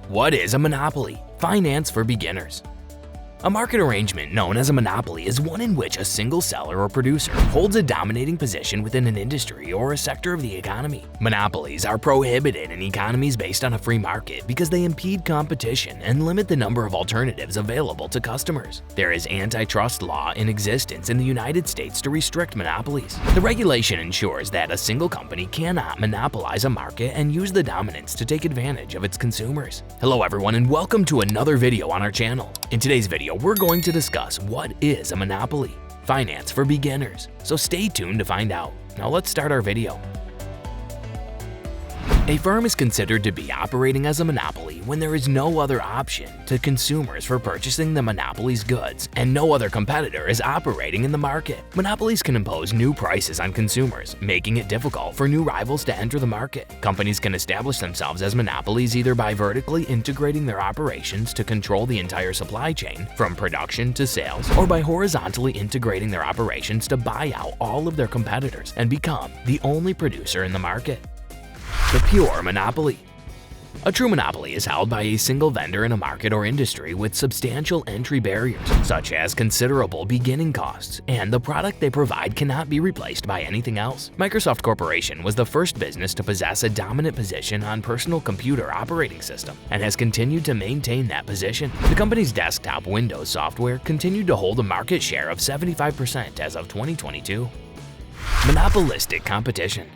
What is a monopoly? Finance for beginners. A market arrangement known as a monopoly is one in which a single seller or producer holds a dominating position within an industry or a sector of the economy. Monopolies are prohibited in economies based on a free market because they impede competition and limit the number of alternatives available to customers. There is antitrust law in existence in the United States to restrict monopolies. The regulation ensures that a single company cannot monopolize a market and use the dominance to take advantage of its consumers. Hello everyone and welcome to another video on our channel. In today's video, we're going to discuss what is a monopoly, finance for beginners, so stay tuned to find out. Now let's start our video. A firm is considered to be operating as a monopoly when there is no other option to consumers for purchasing the monopoly's goods and no other competitor is operating in the market. Monopolies can impose new prices on consumers, making it difficult for new rivals to enter the market. Companies can establish themselves as monopolies either by vertically integrating their operations to control the entire supply chain, from production to sales, or by horizontally integrating their operations to buy out all of their competitors and become the only producer in the market. The pure monopoly. A true monopoly is held by a single vendor in a market or industry with substantial entry barriers, such as considerable beginning costs, and the product they provide cannot be replaced by anything else. Microsoft Corporation was the first business to possess a dominant position on personal computer operating system and has continued to maintain that position. The company's desktop Windows software continued to hold a market share of 75% as of 2022. Monopolistic competition.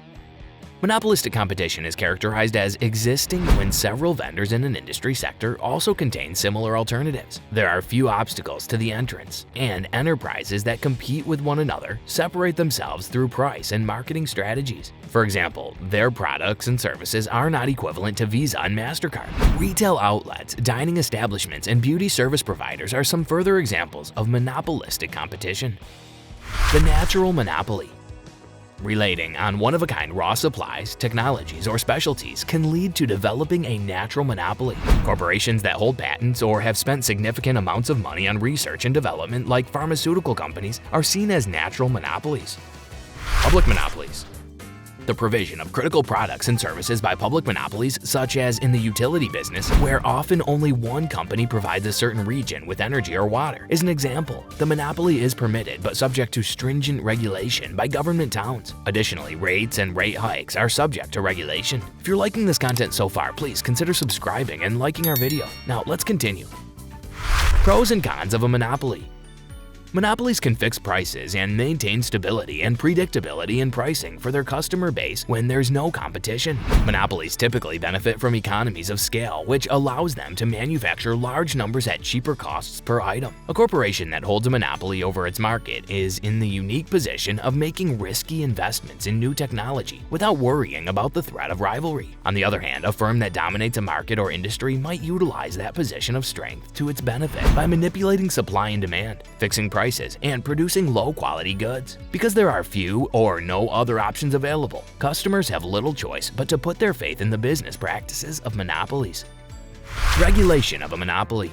Monopolistic competition is characterized as existing when several vendors in an industry sector also contain similar alternatives. There are few obstacles to the entrance, and enterprises that compete with one another separate themselves through price and marketing strategies. For example, their products and services are not equivalent to Visa and MasterCard. Retail outlets, dining establishments, and beauty service providers are some further examples of monopolistic competition. The natural monopoly. Relating on one-of-a-kind raw supplies, technologies, or specialties can lead to developing a natural monopoly. Corporations that hold patents or have spent significant amounts of money on research and development, like pharmaceutical companies, are seen as natural monopolies. Public monopolies. The provision of critical products and services by public monopolies, such as in the utility business, where often only one company provides a certain region with energy or water, is an example. The monopoly is permitted but subject to stringent regulation by government towns. Additionally, rates and rate hikes are subject to regulation. If you're liking this content so far, please consider subscribing and liking our video. Now let's continue. Pros and cons of a monopoly. Monopolies can fix prices and maintain stability and predictability in pricing for their customer base when there's no competition. Monopolies typically benefit from economies of scale, which allows them to manufacture large numbers at cheaper costs per item. A corporation that holds a monopoly over its market is in the unique position of making risky investments in new technology without worrying about the threat of rivalry. On the other hand, a firm that dominates a market or industry might utilize that position of strength to its benefit by manipulating supply and demand, fixing prices, and producing low-quality goods. Because there are few or no other options available, customers have little choice but to put their faith in the business practices of monopolies. Regulation of a monopoly.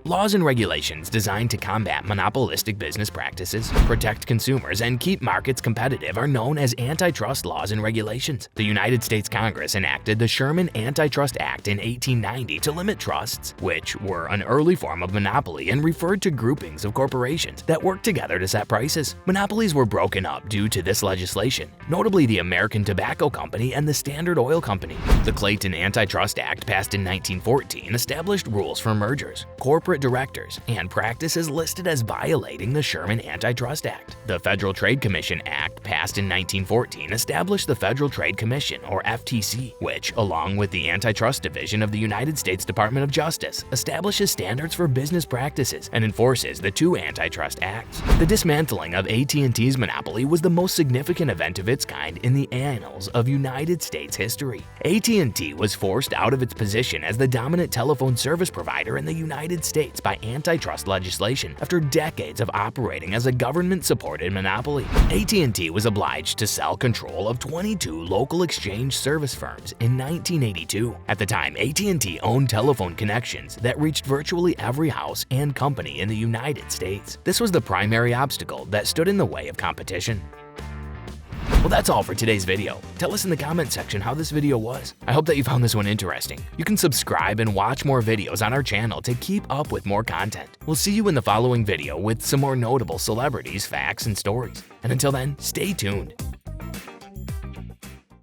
Laws and regulations designed to combat monopolistic business practices, protect consumers, and keep markets competitive are known as antitrust laws and regulations. The United States Congress enacted the Sherman Antitrust Act in 1890 to limit trusts, which were an early form of monopoly and referred to groupings of corporations that worked together to set prices. Monopolies were broken up due to this legislation, notably the American Tobacco Company and the Standard Oil Company. The Clayton Antitrust Act, passed in 1914, established rules for mergers, corporate directors, and practices listed as violating the Sherman Antitrust Act. The Federal Trade Commission Act, passed in 1914, established the Federal Trade Commission, or FTC, which, along with the Antitrust Division of the United States Department of Justice, establishes standards for business practices and enforces the two antitrust acts. The dismantling of AT&T's monopoly was the most significant event of its kind in the annals of United States history. AT&T was forced out of its position as the dominant telephone service provider in the United States by antitrust legislation after decades of operating as a government-supported monopoly. AT&T was obliged to sell control of 22 local exchange service firms in 1982. At the time, AT&T owned telephone connections that reached virtually every house and company in the United States. This was the primary obstacle that stood in the way of competition. Well, that's all for today's video. Tell us in the comment section how this video was. I hope that you found this one interesting. You can subscribe and watch more videos on our channel to keep up with more content. We'll see you in the following video with some more notable celebrities, facts, and stories. And until then, stay tuned.